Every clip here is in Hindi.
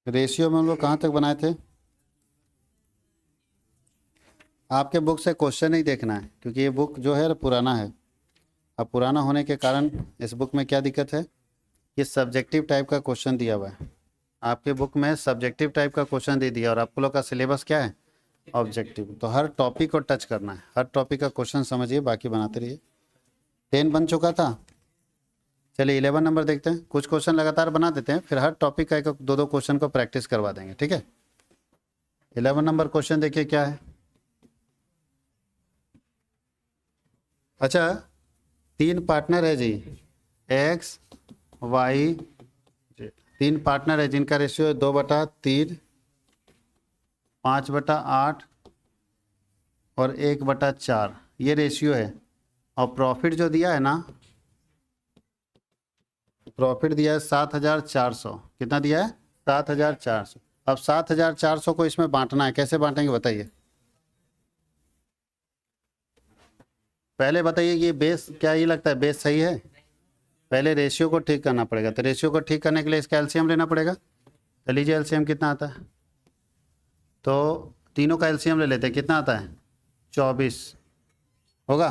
रेशियो में हम लोग कहाँ तक बनाए थे? आपके बुक से क्वेश्चन नहीं देखना है, क्योंकि ये बुक जो है पुराना है। अब पुराना होने के कारण इस बुक में क्या दिक्कत है, ये सब्जेक्टिव टाइप का क्वेश्चन दिया हुआ है। आपके बुक में सब्जेक्टिव टाइप का क्वेश्चन दे दिया, और आप लोग का सिलेबस क्या है, ऑब्जेक्टिव। तो हर टॉपिक को टच करना है, हर टॉपिक का क्वेश्चन समझिए, बाकी बनाते रहिए। 10 बन चुका था, चलिए 11 नंबर देखते हैं। कुछ क्वेश्चन लगातार बना देते हैं, फिर हर टॉपिक का एक दो दो क्वेश्चन को प्रैक्टिस करवा देंगे, ठीक है। 11 नंबर क्वेश्चन देखिए क्या है। अच्छा, 3 पार्टनर है जी, एक्स वाई, 3 पार्टनर है जिनका रेशियो है 2/3, 5/8 और 1/4, ये रेशियो है। और प्रॉफिट जो दिया है ना, प्रॉफिट दिया है 7,400। कितना दिया है? 7,400। अब 7,400 को इसमें बांटना है, कैसे बांटेंगे बताइए? पहले बताइए कि बेस क्या, ये लगता है बेस सही है? पहले रेशियो को ठीक करना पड़ेगा, तो रेशियो को ठीक करने के लिए इसका एलसीएम लेना पड़ेगा। तो लीजिए एलसीएम कितना आता है, तो तीनों का एलसीएम ले लेते हैं। कितना आता है? 24 होगा।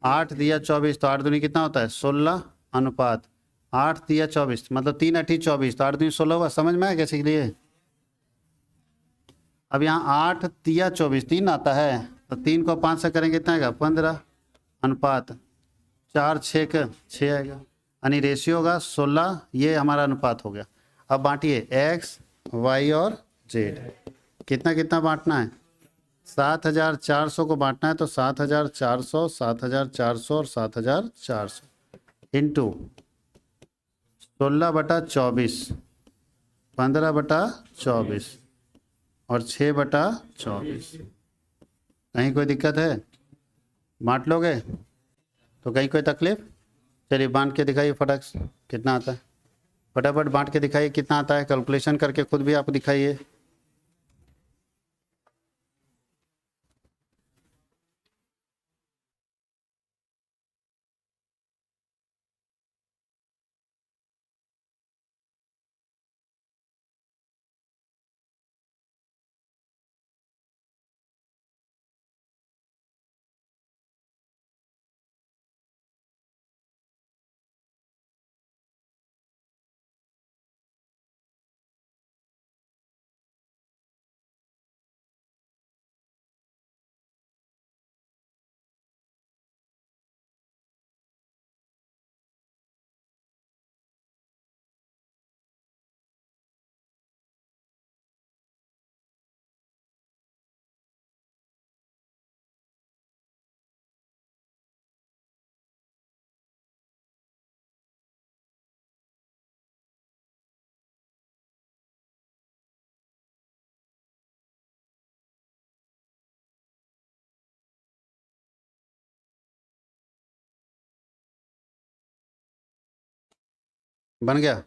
8 दिया 24, तो 8 दूनी कितना होता है? 16 अनुपात 8 दिया 24, मतलब 3 8 24, तो 8 दूनी 16 हुआ। समझ में आया कैसे के लिए? अब यहाँ 8 दिया 24, 3 आता है, तो 3 को 5 से करेंगे कितना आएगा? 15 अनुपात 4 6 का 6 आएगा, यानी रेशियो होगा 16। ये हमारा अनुपात हो गया। अब बांटिए एक्स वाई और जेड। कितना कितना बांटना है? 7,400 को बांटना है, तो 7,400, 7,400 और 7,400 इंटू 16/24, 15/24 और 6/24। कहीं कोई दिक्कत है? बांट लोगे तो कहीं कोई तकलीफ? चलिए बांट के दिखाइए फटाक से, कितना आता है? फटाफट बांट के दिखाइए कितना आता है, कैलकुलेशन करके खुद भी आप दिखाइए। बन गया?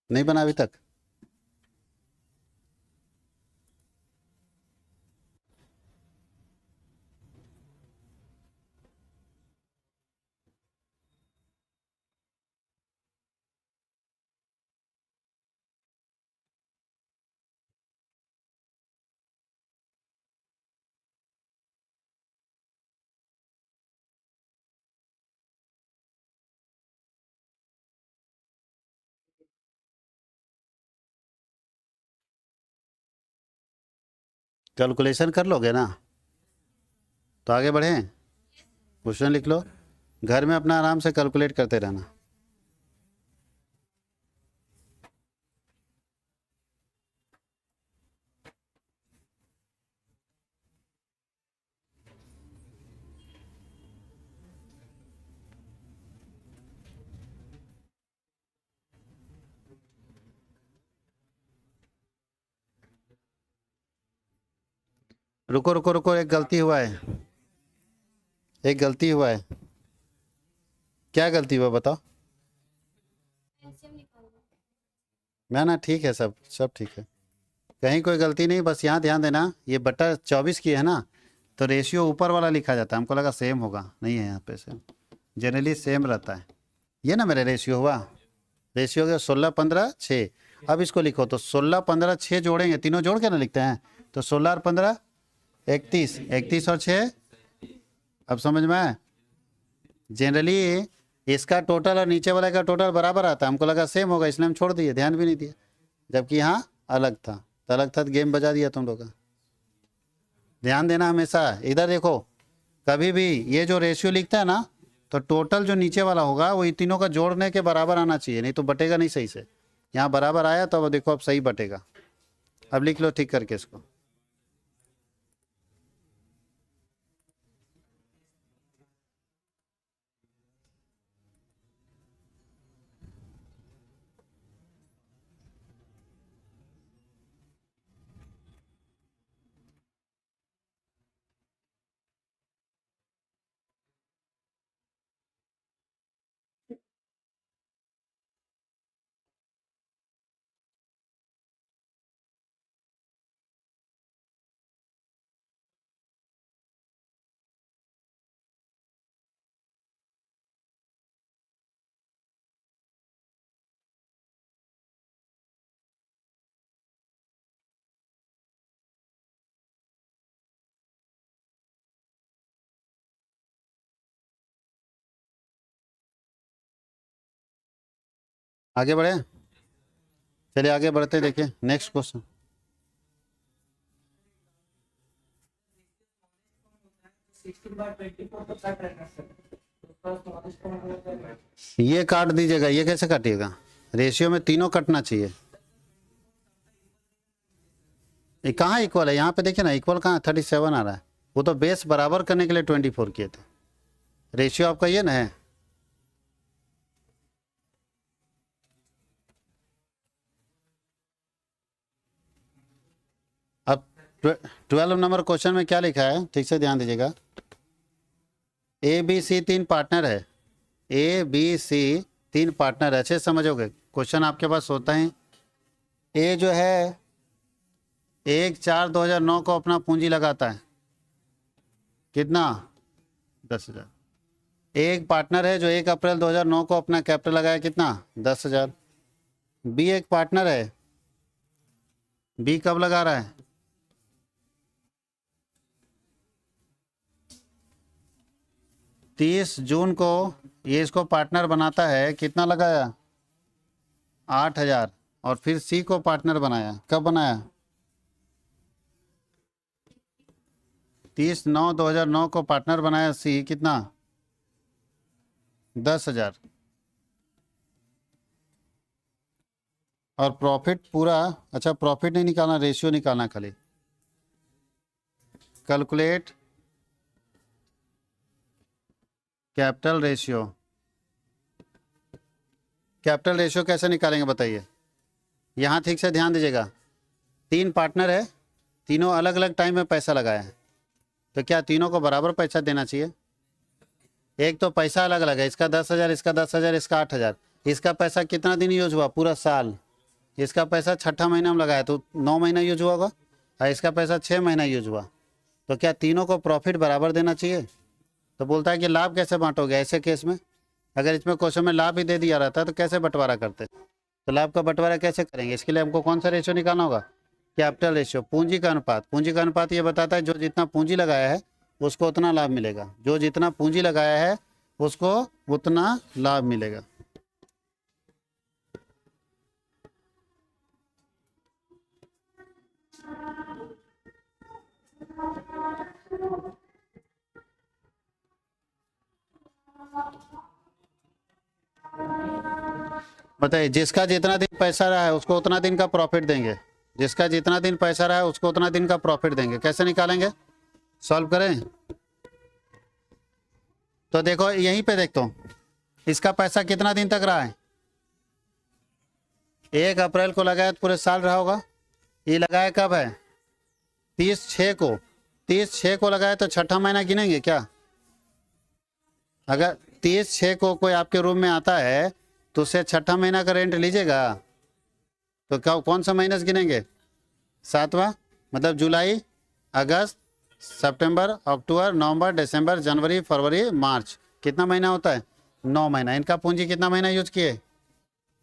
नहीं बना अभी तक? कैलकुलेशन कर लोगे ना, तो आगे बढ़ें। क्वेश्चन लिख लो, घर में अपना आराम से कैलकुलेट करते रहना। रुको रुको रुको, एक गलती हुआ है, एक गलती हुआ है। क्या गलती हुआ बताओ? ना ना ठीक है, सब सब ठीक है, कहीं कोई गलती नहीं। बस यहाँ ध्यान देना, ये बटा 24 की है ना, तो रेशियो ऊपर वाला लिखा जाता है। हमको लगा सेम होगा, नहीं है यहाँ पे सेम। जनरली सेम रहता है। ये ना मेरा रेशियो हुआ, रेशियो हो गया 16 15 6। अब इसको लिखो तो 16 15 6 जोड़ेंगे, तीनों जोड़ के ना लिखते हैं, तो 16 और 15 31, 31 और 6। अब समझ में आया? जनरली इसका टोटल और नीचे वाले का टोटल बराबर आता है, हमको लगा सेम होगा इसलिए हम छोड़ दिए, ध्यान भी नहीं दिया, जबकि यहाँ अलग था। तो अलग था तो गेम बजा दिया तुम लोग का। ध्यान देना हमेशा, इधर देखो, कभी भी ये जो रेशियो लिखता है ना, तो टोटल जो नीचे वाला होगा वो इन तीनों का जोड़ने के बराबर आना चाहिए, नहीं तो बटेगा नहीं सही से। यहाँ बराबर आया तो अब देखो अब सही बटेगा। अब लिख लो ठीक करके इसको। आगे बढ़े, चलिए आगे बढ़ते, देखिए नेक्स्ट क्वेश्चन। ये काट दीजिएगा, ये कैसे काटिएगा? रेशियो में तीनों कटना चाहिए। ये कहाँ इक्वल है? यहाँ पे देखिए ना, इक्वल कहाँ 37 आ रहा है, वो तो बेस बराबर करने के लिए 24 किए थे। रेशियो आपका ये ना है। अब 12 नंबर क्वेश्चन में क्या लिखा है, ठीक से ध्यान दीजिएगा। ए बी सी 3 पार्टनर है, ए बी सी 3 पार्टनर है, अच्छे समझोगे। क्वेश्चन आपके पास होता है, ए जो है 1/4/2009 को अपना पूंजी लगाता है, कितना? 10,000। एक पार्टनर है जो 1 अप्रैल 2009 को अपना कैपिटल लगाया, कितना? 10,000। बी एक पार्टनर है, बी कब लगा रहा है? 30 जून को ये इसको पार्टनर बनाता है, कितना लगाया? 8,000। और फिर सी को पार्टनर बनाया, कब बनाया? 30/9/2009 को पार्टनर बनाया सी, कितना? 10,000। और प्रॉफिट पूरा, अच्छा प्रॉफिट नहीं निकालना, रेशियो निकालना खाली। Calculate capital ratio. Capital ratio कैसे निकालेंगे बताइए? यहाँ ठीक से ध्यान दीजिएगा, 3 पार्टनर है, तीनों अलग अलग टाइम में पैसा लगाया है, तो क्या तीनों को बराबर पैसा देना चाहिए? एक तो पैसा अलग अलग है, इसका 10,000, इसका 10,000, इसका 8,000। इसका पैसा कितना दिन यूज हुआ? पूरा साल। इसका पैसा 6ठा महीना में लगाया तो 9 महीना यूज हुआ होगा, और इसका पैसा 6 महीना यूज हुआ, तो क्या तीनों को प्रॉफिट बराबर देना चाहिए? तो बोलता है कि लाभ कैसे बांटोगे ऐसे केस में? अगर इसमें क्वेश्चन में लाभ ही दे दिया रहता तो कैसे बंटवारा करते? तो लाभ का बंटवारा कैसे करेंगे? इसके लिए हमको कौन सा रेशियो निकालना होगा? कैपिटल रेशियो, पूंजी का अनुपात। पूंजी का अनुपात ये बताता है जो जितना पूंजी लगाया है उसको उतना लाभ मिलेगा, जो जितना पूंजी लगाया है उसको उतना लाभ मिलेगा। बताइए, जिसका जितना दिन पैसा रहा है उसको उतना दिन का प्रॉफिट देंगे, जिसका जितना दिन पैसा रहा है उसको उतना दिन का प्रॉफिट देंगे। कैसे निकालेंगे? सॉल्व करें तो देखो यहीं पे देखता हूँ, इसका पैसा कितना दिन तक रहा है? 1 अप्रैल को लगाया तो पूरे साल रहा होगा। ये लगाया कब है? 30/6 को। 30/6 को लगाया तो 6ठा महीना गिनेंगे क्या? अगर 30/6 को कोई आपके रूम में आता है तो उससे 6ठा महीना का रेंट लीजिएगा, तो क्या कौन सा महीना गिनेंगे? 7वां, मतलब जुलाई, अगस्त, सितंबर, अक्टूबर, नवंबर, दिसंबर, जनवरी, फरवरी, मार्च, कितना महीना होता है? 9 महीना। इनका पूंजी कितना महीना यूज किए? तो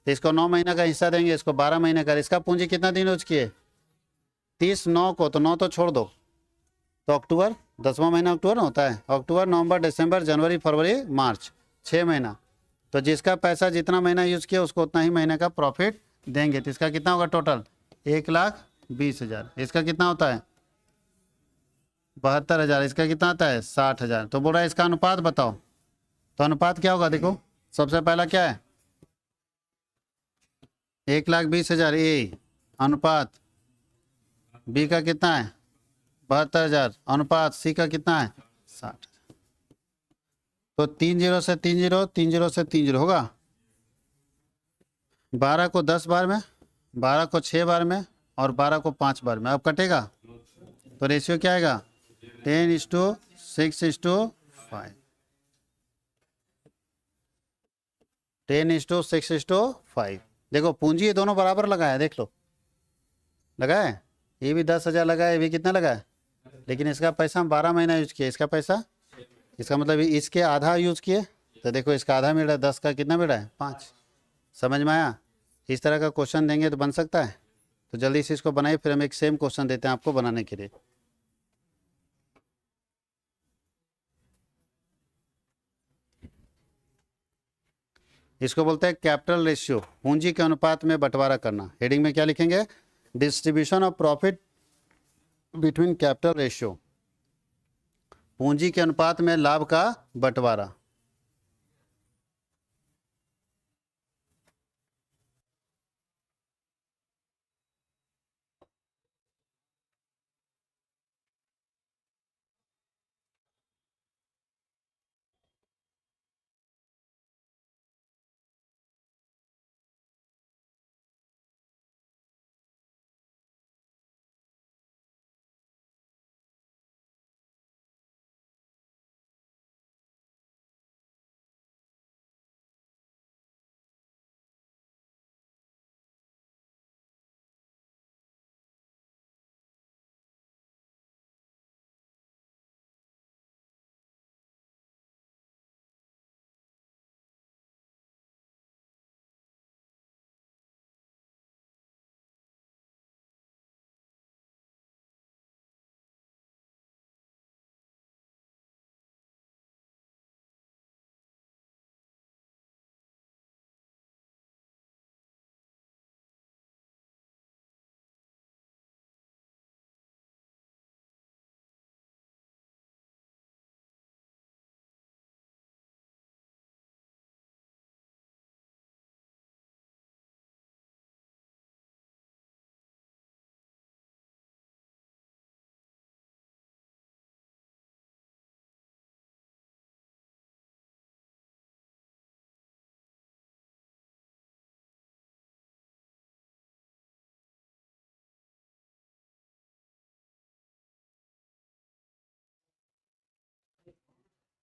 इसको 9 महीना का हिस्सा देंगे, इसको 12 महीने का। इसका पूंजी कितना दिन यूज किए? 30, 9 को तो 9 तो छोड़ दो, तो अक्टूबर, 10वां महीना अक्टूबर होता है। अक्टूबर, नवंबर, दिसंबर, जनवरी, फरवरी, मार्च, 6 महीना। तो जिसका पैसा जितना महीना यूज किया उसको उतना ही महीने का प्रॉफिट देंगे। तो इसका कितना होगा टोटल? 1,20,000। इसका कितना होता है? 72,000। इसका कितना आता है? 60,000। तो बोल रहा है इसका अनुपात बताओ। तो अनुपात क्या होगा? देखो सबसे पहला क्या है? 1,20,000 ए अनुपात बी का कितना है? 72,000 अनुपात सी का कितना है? 60। तो 30 से 30, 30 से 30 होगा। 12 को 10 बार में, 12 को 6 बार में और 12 को 5 बार में। अब कटेगा तो रेशियो क्या आएगा? 10:6:5। 10:6:5। देखो पूंजी ये दोनों बराबर लगा है, देख लो लगा है। ये भी 10,000 लगा है, ये भी कितना लगा है, लेकिन इसका पैसा हम 12 महीना यूज किए। इसका पैसा, इसका मतलब इसके आधा यूज किए। तो देखो इसका आधा मिल रहा है, 10 का कितना मिल रहा है? 5। समझ में आया? इस तरह का क्वेश्चन देंगे तो बन सकता है। तो जल्दी से इसको बनाइए, फिर हम एक सेम क्वेश्चन देते हैं आपको बनाने के लिए। इसको बोलते हैं कैपिटल रेशियो, पूंजी के अनुपात में बंटवारा करना। हेडिंग में क्या लिखेंगे? Distribution of profit between capital ratio, पूंजी के अनुपात में लाभ का बंटवारा।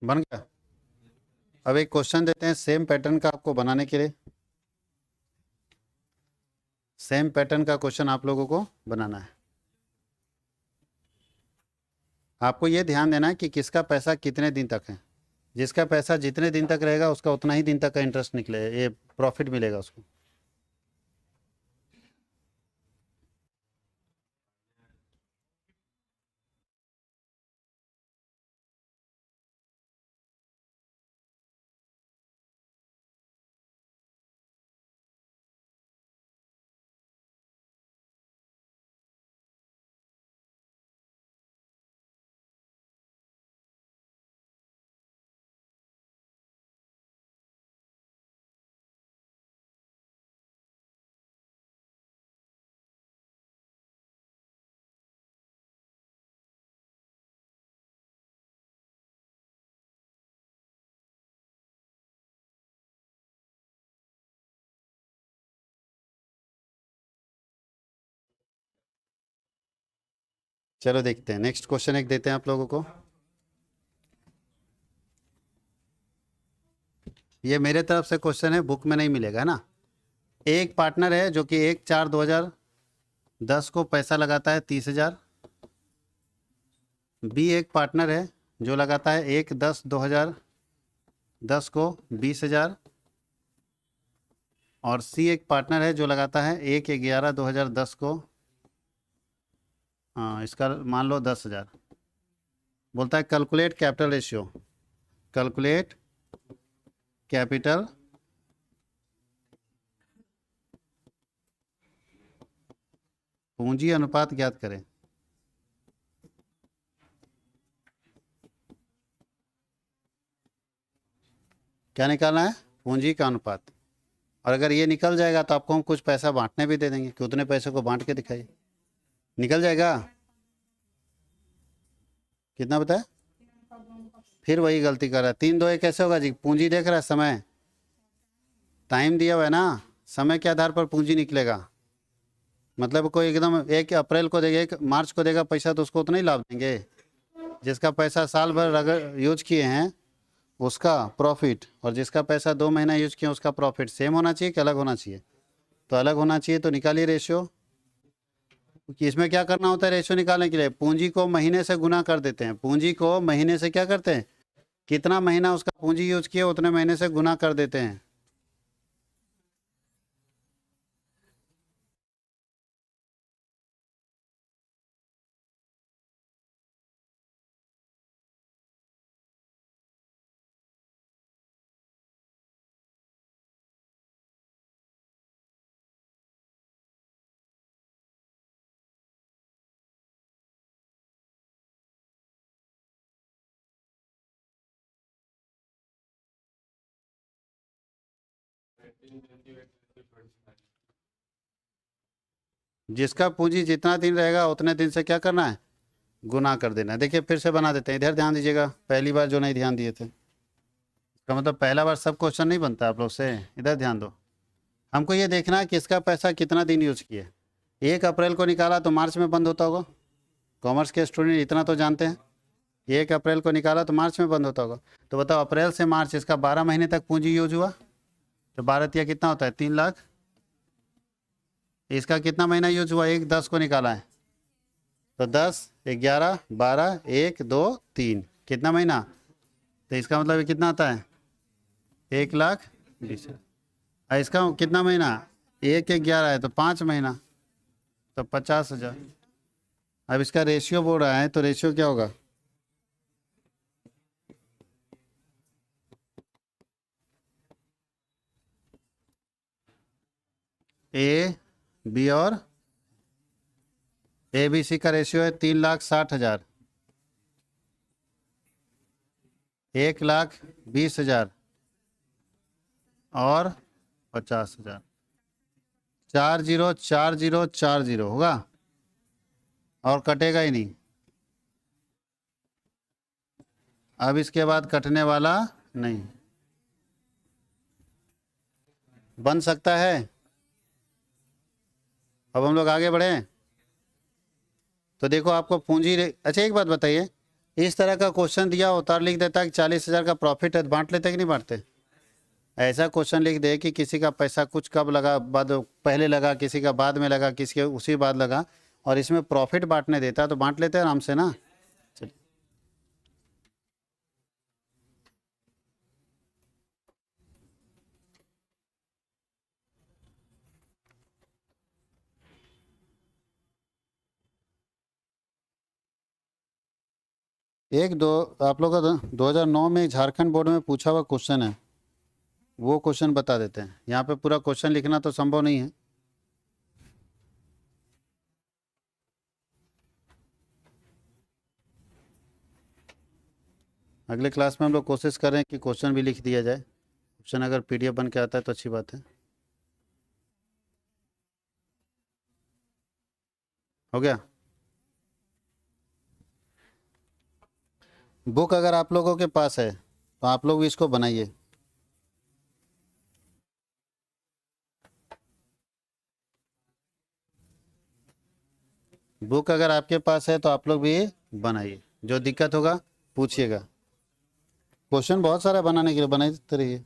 बन गया। अब एक क्वेश्चन देते हैं सेम पैटर्न का आपको बनाने के लिए। सेम पैटर्न का क्वेश्चन आप लोगों को बनाना है। आपको ये ध्यान देना है कि किसका पैसा कितने दिन तक है। जिसका पैसा जितने दिन तक रहेगा उसका उतना ही दिन तक का इंटरेस्ट निकले, ये प्रॉफिट मिलेगा उसको। चलो देखते हैं, नेक्स्ट क्वेश्चन एक देते हैं आप लोगों को। ये मेरे तरफ से क्वेश्चन है, बुक में नहीं मिलेगा ना। एक पार्टनर है जो कि 1/4/2010 को पैसा लगाता है 30,000। बी एक पार्टनर है जो लगाता है 1/10/2000 10 को 20,000, और सी एक पार्टनर है जो लगाता है 1/11/2010 को, हाँ इसका मान लो 10,000। बोलता है calculate capital ratio, calculate capital पूंजी अनुपात ज्ञात करें। क्या निकालना है? पूंजी का अनुपात। और अगर ये निकल जाएगा तो आपको हम कुछ पैसा बांटने भी दे देंगे कि उतने पैसे को बांट के दिखाइए। निकल जाएगा? कितना बताया? फिर वही गलती कर रहा है। 3 2 कैसे होगा जी? पूंजी देख रहा है, समय टाइम दिया हुआ है ना, समय के आधार पर पूंजी निकलेगा। मतलब कोई एकदम 1 अप्रैल को देगा, 1 मार्च को देगा पैसा तो उसको उतना ही लाभ देंगे। जिसका पैसा साल भर अगर यूज किए हैं उसका प्रॉफिट, और जिसका पैसा 2 महीना यूज किया उसका प्रॉफिट सेम होना चाहिए कि अलग होना चाहिए? तो अलग होना चाहिए। तो निकालिए रेशियो। कि इसमें क्या करना होता है रेशियो निकालने के लिए? पूंजी को महीने से गुना कर देते हैं। पूंजी को महीने से क्या करते हैं? कितना महीना उसका पूंजी यूज किया उतने महीने से गुना कर देते हैं। जिसका पूंजी जितना दिन रहेगा उतने दिन से क्या करना है? गुना कर देना है। देखिए फिर से बना देते हैं, इधर ध्यान दीजिएगा, पहली बार जो नहीं ध्यान दिए थे। इसका मतलब पहला बार सब क्वेश्चन नहीं बनता आप लोग से। इधर ध्यान दो। हमको ये देखना है कि इसका पैसा कितना दिन यूज किए। 1 अप्रैल को निकाला तो मार्च में बंद होता होगा। कॉमर्स के स्टूडेंट इतना तो जानते हैं। 1 अप्रैल को निकाला तो मार्च में बंद होता होगा। तो बताओ अप्रैल से मार्च इसका 12 महीने तक पूंजी यूज हुआ। तो 12 कितना होता है? 3 लाख। इसका कितना महीना यूज हुआ? 1/10 को निकाला है तो 10 11 12 1 2 3 कितना महीना? तो इसका मतलब ये कितना आता है? 1,20,000। और इसका कितना महीना? 1/11 है तो 5 महीना, तो 50,000। अब इसका रेशियो बोल रहा है तो रेशियो क्या होगा? ए बी और ABC का रेशियो है 3,60,000, 1,20,000 और 50,000। 404040 होगा और कटेगा ही नहीं। अब इसके बाद कटने वाला नहीं। बन सकता है। अब हम लोग आगे बढ़े तो देखो आपको पूंजी अच्छा एक बात बताइए, इस तरह का क्वेश्चन दिया होता और लिख देता कि 40,000 का प्रॉफिट है, बांट लेते कि नहीं बांटते? ऐसा क्वेश्चन लिख दे कि किसी का पैसा कुछ कब लगा, बाद पहले लगा, किसी का बाद में लगा, किसी के उसी बाद लगा, और इसमें प्रॉफिट बांटने देता तो बांट लेते आराम से ना। चलिए एक दो आप लोग का 2009 में झारखंड बोर्ड में पूछा हुआ क्वेश्चन है, वो क्वेश्चन बता देते हैं। यहाँ पे पूरा क्वेश्चन लिखना तो संभव नहीं है। अगले क्लास में हम लोग कोशिश कर रहे हैं कि क्वेश्चन भी लिख दिया जाए। क्वेश्चन अगर PDF बन के आता है तो अच्छी बात है। हो गया? बुक अगर आप लोगों के पास है तो आप लोग भी इसको बनाइए। बुक अगर आपके पास है तो आप लोग भी बनाइए। जो दिक्कत होगा पूछिएगा। क्वेश्चन बहुत सारा बनाने के लिए बनाते रहिए।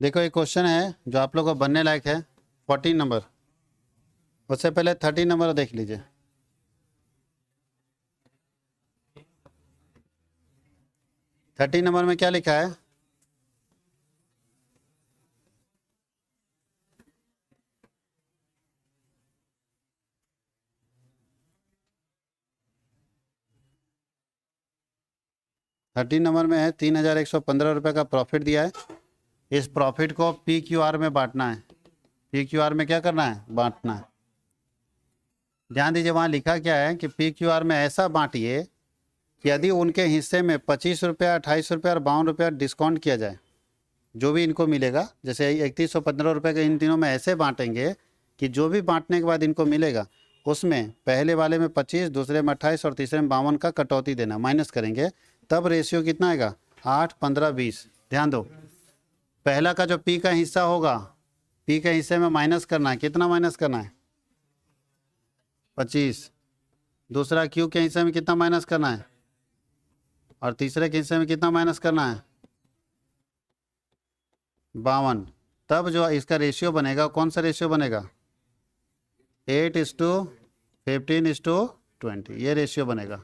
देखो एक क्वेश्चन है जो आप लोगों को बनने लायक है, 14 नंबर। उससे पहले 13 नंबर देख लीजिए। 13 नंबर में क्या लिखा है? थर्टीन नंबर में है 3,115 रुपये का प्रॉफिट दिया है। इस प्रॉफिट को पी क्यू आर में बांटना है। पी क्यू आर में क्या करना है? बांटना है। ध्यान दीजिए वहाँ लिखा क्या है कि पी क्यू आर में ऐसा बांटिए कि यदि उनके हिस्से में 25 रुपया, 28 रुपया और 52 रुपया डिस्काउंट किया जाए, जो भी इनको मिलेगा, जैसे 3115 रुपये के इन तीनों में ऐसे बांटेंगे कि जो भी बांटने के बाद इनको मिलेगा उसमें पहले वाले में 25, दूसरे में 28 और तीसरे में 52 का कटौती देना, माइनस करेंगे, तब रेशियो कितना आएगा? 8, 15, 20। ध्यान दो, पहला का जो पी का हिस्सा होगा, पी के हिस्से में माइनस करना है। कितना माइनस करना है? 25। दूसरा क्यू के हिस्से में कितना माइनस करना है? और तीसरे के हिस्से में कितना माइनस करना है? 52। तब जो इसका रेशियो बनेगा, कौन सा रेशियो बनेगा? 8:15:20, ये रेशियो बनेगा।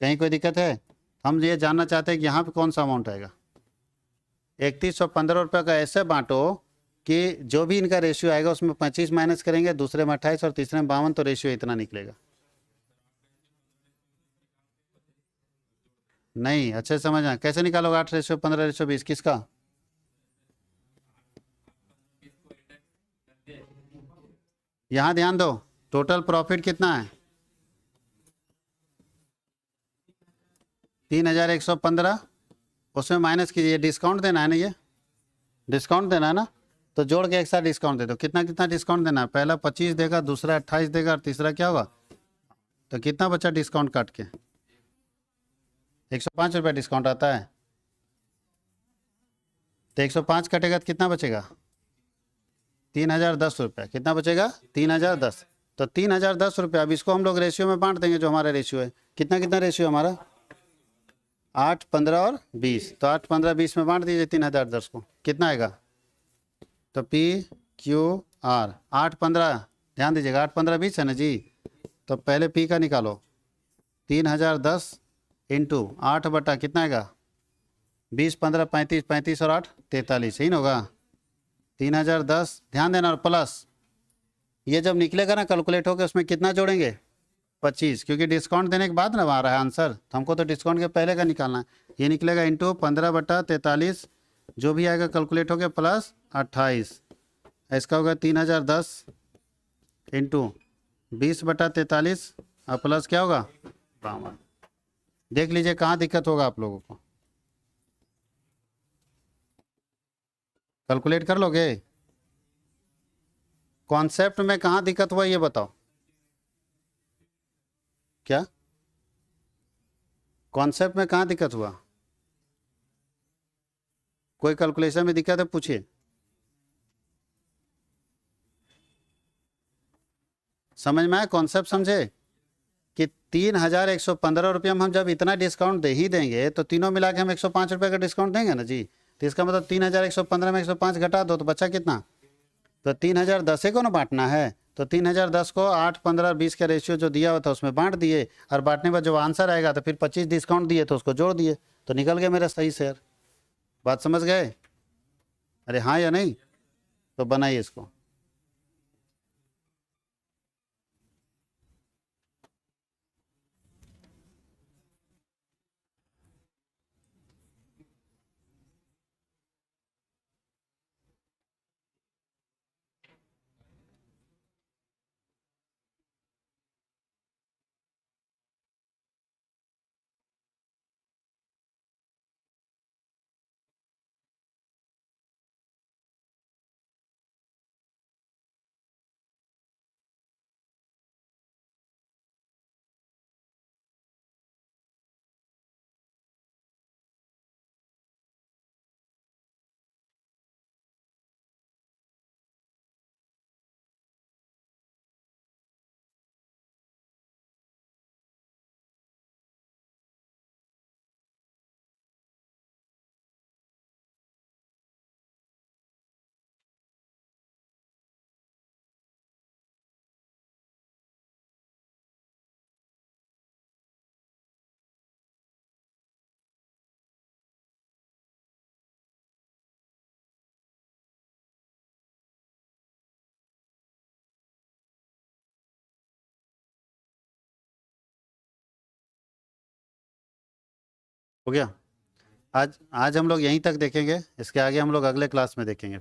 कहीं कोई दिक्कत है? हम ये जानना चाहते हैं कि यहाँ पे कौन सा अमाउंट आएगा। 3115 रुपये का ऐसे बांटो कि जो भी इनका रेशियो आएगा उसमें 25 माइनस करेंगे, दूसरे में 28 और तीसरे में 52, तो रेशियो इतना निकलेगा। नहीं, अच्छे से समझना कैसे निकालोगे। 8:15:20 किसका? यहाँ ध्यान दो, टोटल प्रॉफिट कितना है? 3,115। उसमें माइनस कीजिए, डिस्काउंट देना है ना, ये डिस्काउंट देना है ना, तो जोड़ के एक साथ डिस्काउंट दे दो। कितना कितना डिस्काउंट देना है? पहला 25 देगा, दूसरा 28 देगा और तीसरा क्या होगा? तो कितना बचा डिस्काउंट काट के? 105 रुपया डिस्काउंट आता है। तो 105 कटेगा तो कितना बचेगा? 3,010 रुपया। कितना बचेगा? 3,010। तो 3,010 रुपया। अब इसको हम लोग रेशियो में बांट देंगे, जो हमारा रेशियो है। कितना कितना रेशियो हमारा? 8, 15 और 20। तो 8, 15, 20 में बांट दीजिए 3,010 को। कितना आएगा? तो पी क्यू आर 8, 15, ध्यान दीजिएगा, 8, 15, 20 है ना जी। तो पहले पी का निकालो, 3,010 इंटू 8 बटा कितना आएगा? 20, 15, 35, 35 और 8, 43, ही ना होगा? 3,010, ध्यान देना, और प्लस ये जब निकलेगा ना कैलकुलेट होकर, उसमें कितना जोड़ेंगे? 25, क्योंकि डिस्काउंट देने के बाद ना आ रहा है आंसर, तो हमको तो डिस्काउंट के पहले का निकालना है। ये निकलेगा इंटू 15/43, जो भी आएगा कैलकुलेट होकर, प्लस 28। इसका होगा 3,010 इंटू 20/43 और प्लस क्या होगा? 52। देख लीजिए कहाँ दिक्कत होगा आप लोगों को। कैलकुलेट कर लोगे? कॉन्सेप्ट में कहाँ दिक्कत हुआ ये बताओ। क्या कॉन्सेप्ट में कहाँ दिक्कत हुआ? कोई कैलकुलेशन में दिक्कत है? पूछिए। समझ में आया कॉन्सेप्ट? समझे कि 3,115 रुपये में हम जब इतना डिस्काउंट दे ही देंगे, तो तीनों मिला के हम 105 रुपये का डिस्काउंट देंगे ना जी। तो इसका मतलब 3,115 में 105 घटा दो तो बचा कितना? तो 3,010 को ना बांटना है, तो 3,010 को 8, 15, 20 का रेशियो जो दिया हुआ था उसमें बांट दिए, और बांटने पर जो आंसर आएगा तो फिर 25 डिस्काउंट दिए तो उसको जोड़ दिए, तो निकल गया मेरा सही शेयर। बात समझ गए? अरे हाँ या नहीं? तो बनाइए इसको। हो गया। आज आज हम लोग यहीं तक देखेंगे, इसके आगे हम लोग अगले क्लास में देखेंगे।